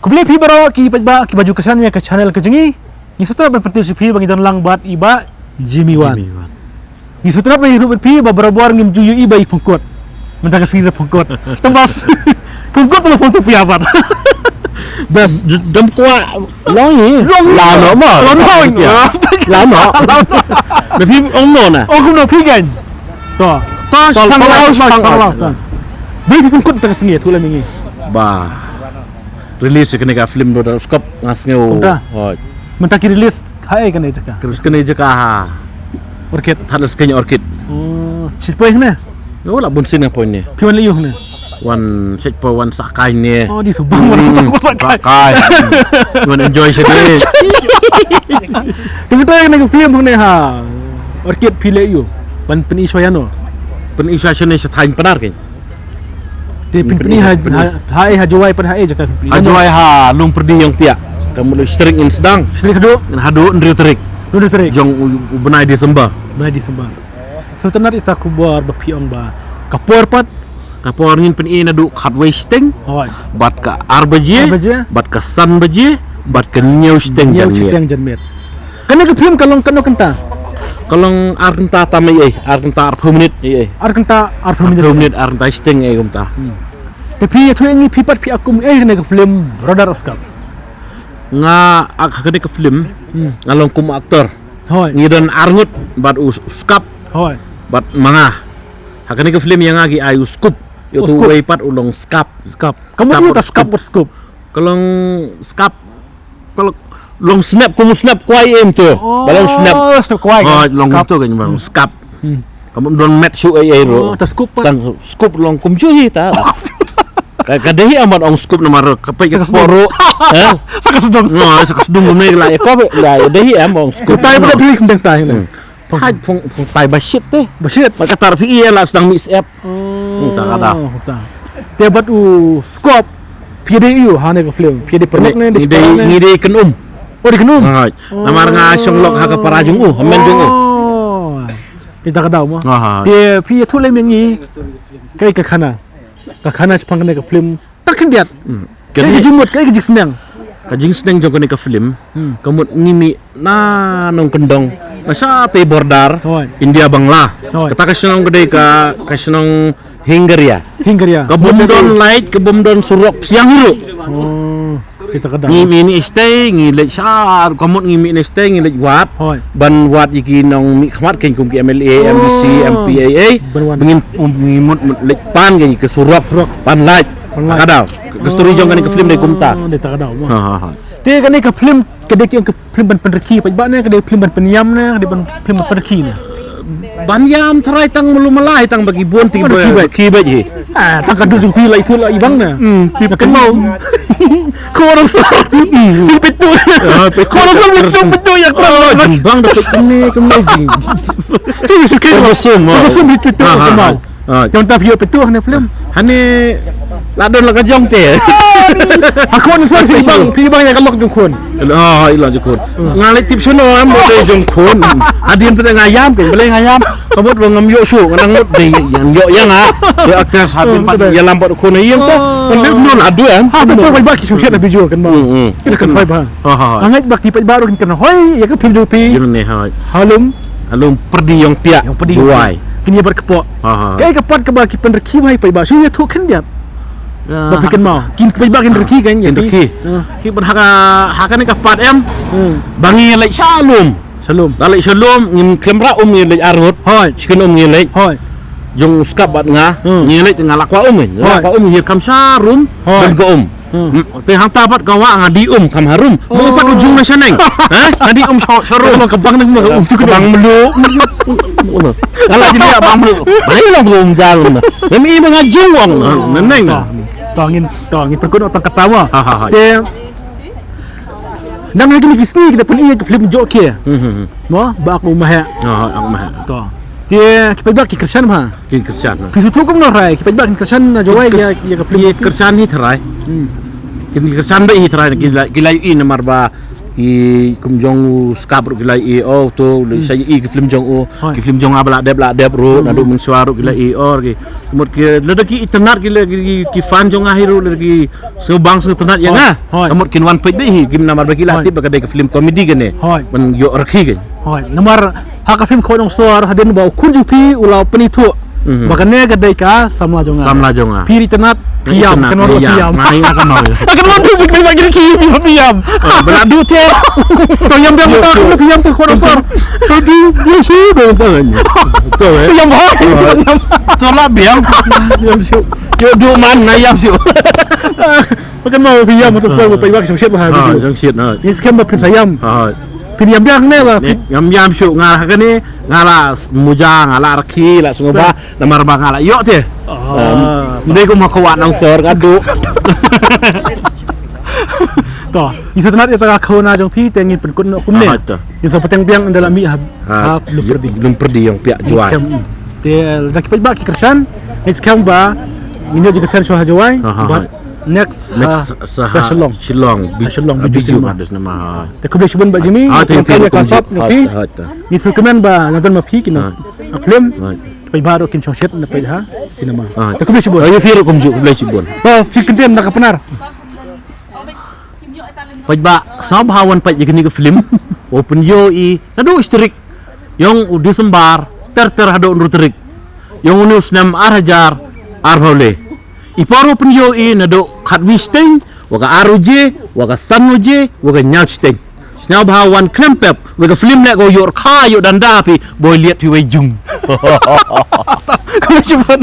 Kubli pi baro ki baju kesannya ke channel ke jengi. Ni sutra ban pentil si pi bagi don lang bat iba Jimmy Wan. Ni sutra ban hirup pi ba bor ngim juyu iba i pungkot. Mentang sini pungkot. Tembas. Pungkot telepon tu pi apa. Bas dam kwa long ni. La no mo. La no. But pi ong no na. Oh kuno pi kan. To. Pang lau. Bi pungkot tang sini tu la mingi. Ba. Release kene ka film do skop ngas ngeu. Hoi. Mentang ki release hai kan ejaka. Terus kene je ka ha. Orchid. Thalas kenya orchid. Oh, sipai hne. Oh la bun sin point ni. Pi wan liu hne. Wan set po wan sakai ni. Oh, di Subang mana tak sakai. Sakai. Wan enjoy sedih. Kita yang film hne ha. Orchid pi liu. Ban peni soyano. Pen isya sene setain penar kan. Dia peni hai hajuai pada hai je kan. Ajuai ha lung perdi yang pia. Kamu lu string in sedang. Isteri kedua, Ngan hadu ndri terik. dua terik. Jong benai di sembah. Benar di Sembang. Setenar ita kubar bapiong ba. Kapor pat. Kapor ngin pen ina du khat wasting. Hoi. Bat ka arbaje. Bat ka san baje. Bat ka new steng Yang jang. citeng janmet. Kena ke film kalong kena kenta. Kalong arenta tamai arenta 20 minit Arkenta arfa 20 minit. minit arenta steng kumta. Tapi tu yang pipat pi akum kena ke film Radar of Scap. Nga kene ke film ngalong kum aktor. Hoi. Ngidon arngut bat uskap Hoi. bat manga. Hakane ke film yang agi ayu skup. Yo tu Skup. weipat ulong skap. Scap. Kamu tu tak Scap ber Scoop. Kalong skap kalau long snap kumu snap kuai em tu. Balang snap. Oh, snap kuai. Oh, long tu kan bang skap. Kamu don match su ai ro. Oh, tak Scoop pat. Sang skup long kum cuhi ta. Kadehi amat ong skup nomor kapek ke poro. Ha? Saka sedong. No, sedung gumne la ko la dehi am ong skup. Kutai pada pilih kendang tai ni. Hai phong tai ba shit teh. Basit. Maka tar fi lah sedang mix up. Tak ada. Tak. Dia buat Scoop. PDU ha ne ke film. PD pernik ni di sekolah ni. Ngide kenum. Oh di kenum. Hai. Namar nga songlok ha ka parajung hamen dung. Oh. Kita kadau mah. Ha. Dia pi tu le mengi. Kai ke khana. Ka khana sepang kena ke film. Tak kendiat. Kai ke jimut, kai ke jisnang. Kajing seneng jong kene ke film. Kamut ngimi na nong kendong. Nasa te bordar. Hoi. India Bangla. Hoi. Kata kasenong gede ka kasenong Hingaria. Hinggaria. Kabumdon light, kabumdon surok siang hiru. Oh. Kita kadau. Ngimi ni stay ngilek sar, kamut ngimi ni stay ngilek wat. Hoi. Ban wat iki nong mi khamat ken kum ki MLA, MBC, MPAA. Ban. Bengin ngimut lek pan ke ke surok. Pan light. Kadau. Kesturi jong kene ke film de kumta. Oh, dia tak kadau mah. Ha. Dia kan ke film kedek yang ke film ban penreki pa ba na kedek film ban penyam na kedek ban film ban penreki na. Banyam terai tang mulu malai tang bagi buan tiba kibat je. Ah, tak kadu sung pila itu lah ibang na. Tiba Kan mau. Kau orang sah. Pitu. Kau orang sah pitu yang kau. Bang dapat kene jing. Tu suka. Kosum pitu kan mau. Yang tak video pitu hanya film. Hane ladon la kajong te. Aku nak sah ibang yang kalok jungkun. Oh, ilang jukun. Ngalek tip sono am boleh jongkun. Adin pete ngayam ke, boleh ngayam. Kabut bangam yo su, nang de yang yo yang ah. Dia aktor sabin pat ya lambat kono iem to. Pendek non adu am. Ha betul bagi sosial na video kan mau. Kita kan pai ba. Angat baki pai baru kan hoi ya ke film pi. Jun ne hai. Halum perdi yang pia. Juai. Kini berkepok. Kai kepot ke baki penreki bai pai ba. Su ya tu kan dia. Bapikan mau. Kin pai ba kan reki kan ya. Reki. Ki ber haka ni ka pat em. Bangi lek salum. Lalek salum ngim kamera ngilek arut. Hoi, chicken ngilek. Hoi. Jong skap bat nga ngilek tengah lakwa kan. Lakwa ngil kam sarum dan go Te hang tapat kawa ngadi kam harum. Mo pat ujung na saneng. Ha? Ngadi sarum. Kebang nang tu Bang melu. Ala jadi abang melu. Bae lang jalan. Demi mengajung wong. Neneng. Tongin perkut otang ketawa. Ha. Te Nang lagi ni kisni kita pun iya ke film joke. Mo ba aku mah. Aku mah. To. Dia kita bak ki kersan mah. Ki kersan. Kisu tu kum no rai, kita bak ki kersan na jawai ya ke film kersan ni terai. Kini kersan ba i terai gila in marba ki Kim Jong U skap ro gila to saya ki film Jong U ki film Jong abla deb ro nadu mun suaro gila ki kemut ki lada ki internet gila ki fan Jong ahiru ki so bang so internet yang kemut kin wan page deh kim namar bagila tip bagade ki film komedi gane men yo rakhi gen hoi namar haka film ko dong suar hadin ba kunju pi ulau penitu bakane gadai ka samla jonga piri tenat piam kenor piam mai akan mau akan mau bagi ki piam beradu te to yam tak piam tu ko dong suar to di su do to piam ho to la biam su yo do man na yam su akan mau piam tu ko pai bak siap ha jong siet na ni skem ba pin sayam pin yam yang ne ba yam su ngala kani ngala muja ngala arki la sungoba namar ba ngala yo te ndai ko makawat nang sor gadu to isu tenat itu khona jong pi tengin pen kun kumne isu peteng piang dalam mi belum perdi yang pihak jual te dak pai ba ki kersan next kam ba minyo juga kersan so hajawai but next Shillong biju ada nama te kuble shibun ba jimi kaya kasap ni isu kemen ba nonton ma pi kina film pai baru kin shoshet na pai ha cinema te kuble shibun ayo firu kumju kuble shibun bas cikenten nak penar pajba sabhawan paj ni ke film open yo nadu istrik yang Desember ter hado nurutrik yang unus nam arhajar arhole iparo pun yo nado khatwisting waga aruje waga sanuje waga nyachting sabhawan klempep waga film nek go yor kha yo dandapi boy liat pi we jung kuble shibun